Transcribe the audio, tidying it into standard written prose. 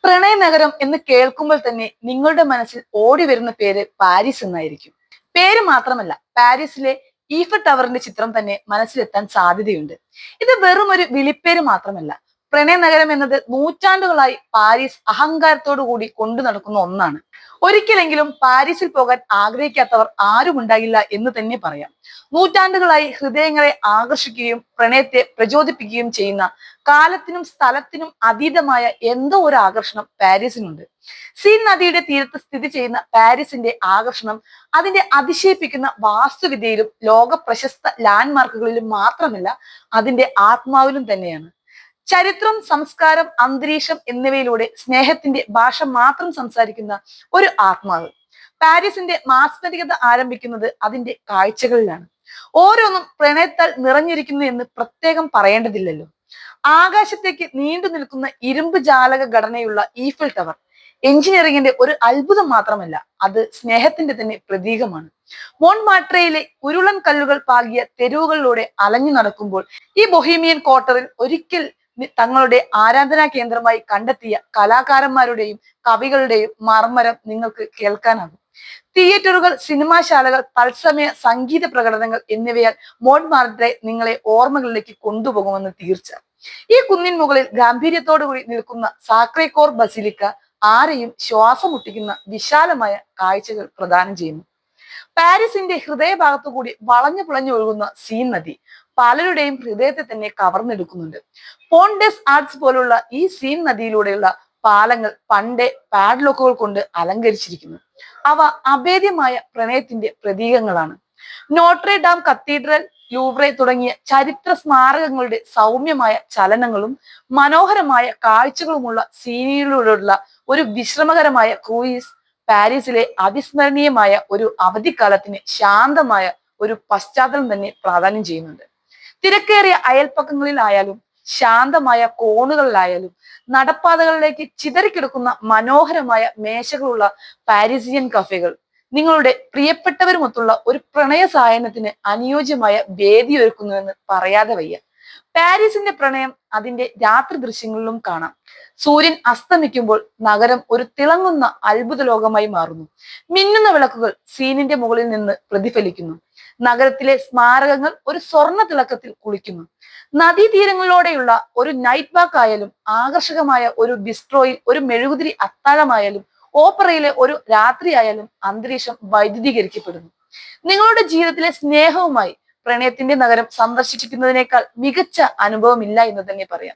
പ്രണയനഗരം എന്ന് കേൾക്കുമ്പോൾ തന്നെ നിങ്ങളുടെ മനസ്സിൽ ഓടി വരുന്ന പേര് പാരീസ് എന്നായിരിക്കും. പേര് മാത്രമല്ല, പാരീസിലെ ഈഫൽ ടവറിന്റെ ചിത്രം തന്നെ മനസ്സിലെത്താൻ സാധ്യതയുണ്ട്. ഇത് വെറും ഒരു വിളിപ്പേര് മാത്രമല്ല. പ്രണയനഗരം എന്നത് നൂറ്റാണ്ടുകളായി പാരീസ് അഹങ്കാരത്തോടു കൂടി കൊണ്ടു നടക്കുന്ന ഒന്നാണ്. ഒരിക്കലെങ്കിലും പാരീസിൽ പോകാൻ ആഗ്രഹിക്കാത്തവർ ആരും ഉണ്ടാകില്ല എന്ന് തന്നെ പറയാം. നൂറ്റാണ്ടുകളായി ഹൃദയങ്ങളെ ആകർഷിക്കുകയും പ്രണയത്തെ പ്രചോദിപ്പിക്കുകയും ചെയ്യുന്ന കാലത്തിനും സ്ഥലത്തിനും അതീതമായ എന്തോ ഒരു ആകർഷണം പാരീസിനുണ്ട്. സീൻ നദിയുടെ തീരത്ത് സ്ഥിതി ചെയ്യുന്ന പാരീസിന്റെ ആകർഷണം അതിന്റെ അതിശയിപ്പിക്കുന്ന വാസ്തുവിദ്യയിലും ലോക പ്രശസ്ത ലാൻഡ്മാർക്കുകളിലും മാത്രമല്ല, അതിന്റെ ആത്മാവിലും തന്നെയാണ്. ചരിത്രം, സംസ്കാരം, അന്തരീക്ഷം എന്നിവയിലൂടെ സ്നേഹത്തിന്റെ ഭാഷ മാത്രം സംസാരിക്കുന്ന ഒരു ആത്മാവ്. പാരീസിന്റെ മാസ്മരികത ആരംഭിക്കുന്നത് അതിന്റെ കാഴ്ചകളിലാണ്. ഓരോന്നും പ്രണയത്താൽ നിറഞ്ഞിരിക്കുന്നു എന്ന് പ്രത്യേകം പറയേണ്ടതില്ലല്ലോ. ആകാശത്തേക്ക് നീണ്ടു നിൽക്കുന്ന ഇരുമ്പ് ജാലക ഘടനയുള്ള ഈഫൽ ടവർ എഞ്ചിനീയറിംഗിന്റെ ഒരു അത്ഭുതം മാത്രമല്ല, അത് സ്നേഹത്തിന്റെ തന്നെ പ്രതീകമാണ്. മോൺമാട്രയിലെ ഉരുളൻ കല്ലുകൾ പാകിയ തെരുവുകളിലൂടെ അലഞ്ഞു നടക്കുമ്പോൾ ഈ ബൊഹീമിയൻ ക്വാർട്ടറിൽ ഒരിക്കൽ തങ്ങളുടെ ആരാധനാ കേന്ദ്രമായി കണ്ടെത്തിയ കലാകാരന്മാരുടെയും കവികളുടെയും മർമ്മരം നിങ്ങൾക്ക് കേൾക്കാനാകും. തിയേറ്ററുകൾ, സിനിമാശാലകൾ, തത്സമയ സംഗീത പ്രകടനങ്ങൾ എന്നിവയാൽ മോൺമാർട്രെ നിങ്ങളെ ഓർമ്മകളിലേക്ക് കൊണ്ടുപോകുമെന്ന് തീർച്ച. ഈ കുന്നിൻ മുകളിൽ ഗാംഭീര്യത്തോടുകൂടി നിൽക്കുന്ന സാക്രേ-കോർ ബസിലിക്ക ആരെയും ശ്വാസം മുട്ടിക്കുന്ന വിശാലമായ കാഴ്ചകൾ പ്രദാനം ചെയ്യുന്നു. പാരീസിന്റെ ഹൃദയഭാഗത്തു കൂടി വളഞ്ഞു പുളഞ്ഞു ഒഴുകുന്ന സീൻ നദി പലരുടെയും ഹൃദയത്തെ തന്നെ കവർന്നെടുക്കുന്നുണ്ട്. പോണ്ട് ഡെസ് ആർട്സ് പോലുള്ള ഈ സീൻ നദിയിലൂടെയുള്ള പാലങ്ങൾ പണ്ടേ പാഡ്ലോക്കുകൾ കൊണ്ട് അലങ്കരിച്ചിരിക്കുന്നു. അവ അഭേദ്യമായ പ്രണയത്തിന്റെ പ്രതീകങ്ങളാണ്. നോട്രെ ഡാം കത്തീഡ്രൽ, ലൂവ്രെ തുടങ്ങിയ ചരിത്ര സ്മാരകങ്ങളുടെ സൗമ്യമായ ചലനങ്ങളും മനോഹരമായ കാഴ്ചകളുമുള്ള സീനിലൂടെയുള്ള ഒരു വിശ്രമകരമായ ക്രൂയിസ് പാരീസിലെ അവിസ്മരണീയമായ ഒരു അവധിക്കാലത്തിന് ശാന്തമായ ഒരു പശ്ചാത്തലം തന്നെ പ്രാധാന്യം ചെയ്യുന്നുണ്ട്. തിരക്കേറിയ അയൽപ്പക്കങ്ങളിലായാലും ശാന്തമായ കോണുകളിലായാലും നടപ്പാതകളിലേക്ക് ചിതറിക്കിടക്കുന്ന മനോഹരമായ മേശകളുള്ള പാരീസിയൻ കഫേകൾ നിങ്ങളുടെ പ്രിയപ്പെട്ടവരുമൊത്തുള്ള ഒരു പ്രണയ സായനത്തിന് അനുയോജ്യമായ വേദിയൊരുക്കുന്നുവെന്ന് പറയാതെ വയ്യ. പാരീസിന്റെ പ്രണയം അതിന്റെ രാത്രി ദൃശ്യങ്ങളിലും കാണാം. സൂര്യൻ അസ്തമിക്കുമ്പോൾ നഗരം ഒരു തിളങ്ങുന്ന അത്ഭുത ലോകമായി മാറുന്നു. മിന്നുന്ന വിളക്കുകൾ സീനിന്റെ മുകളിൽ നിന്ന് പ്രതിഫലിക്കുന്നു. നഗരത്തിലെ സ്മാരകങ്ങൾ ഒരു സ്വർണ്ണ തിളക്കത്തിൽ കുളിക്കുന്നു. നദീതീരങ്ങളിലൂടെയുള്ള ഒരു നൈറ്റ് വാക്ക് ആയാലും, ആകർഷകമായ ഒരു ബിസ്ട്രോയിൽ ഒരു മെഴുകുതിരി അത്താഴമായാലും, ഓപ്പറയിലെ ഒരു രാത്രിയായാലും അന്തരീക്ഷം വൈദ്യുതീകരിക്കപ്പെടുന്നു. നിങ്ങളുടെ ജീവിതത്തിലെ സ്നേഹവുമായി പ്രണയത്തിന്റെ നഗരം സന്ദർശിക്കുന്നതിനേക്കാൾ മികച്ച അനുഭവമില്ല എന്ന് തന്നെ പറയാം.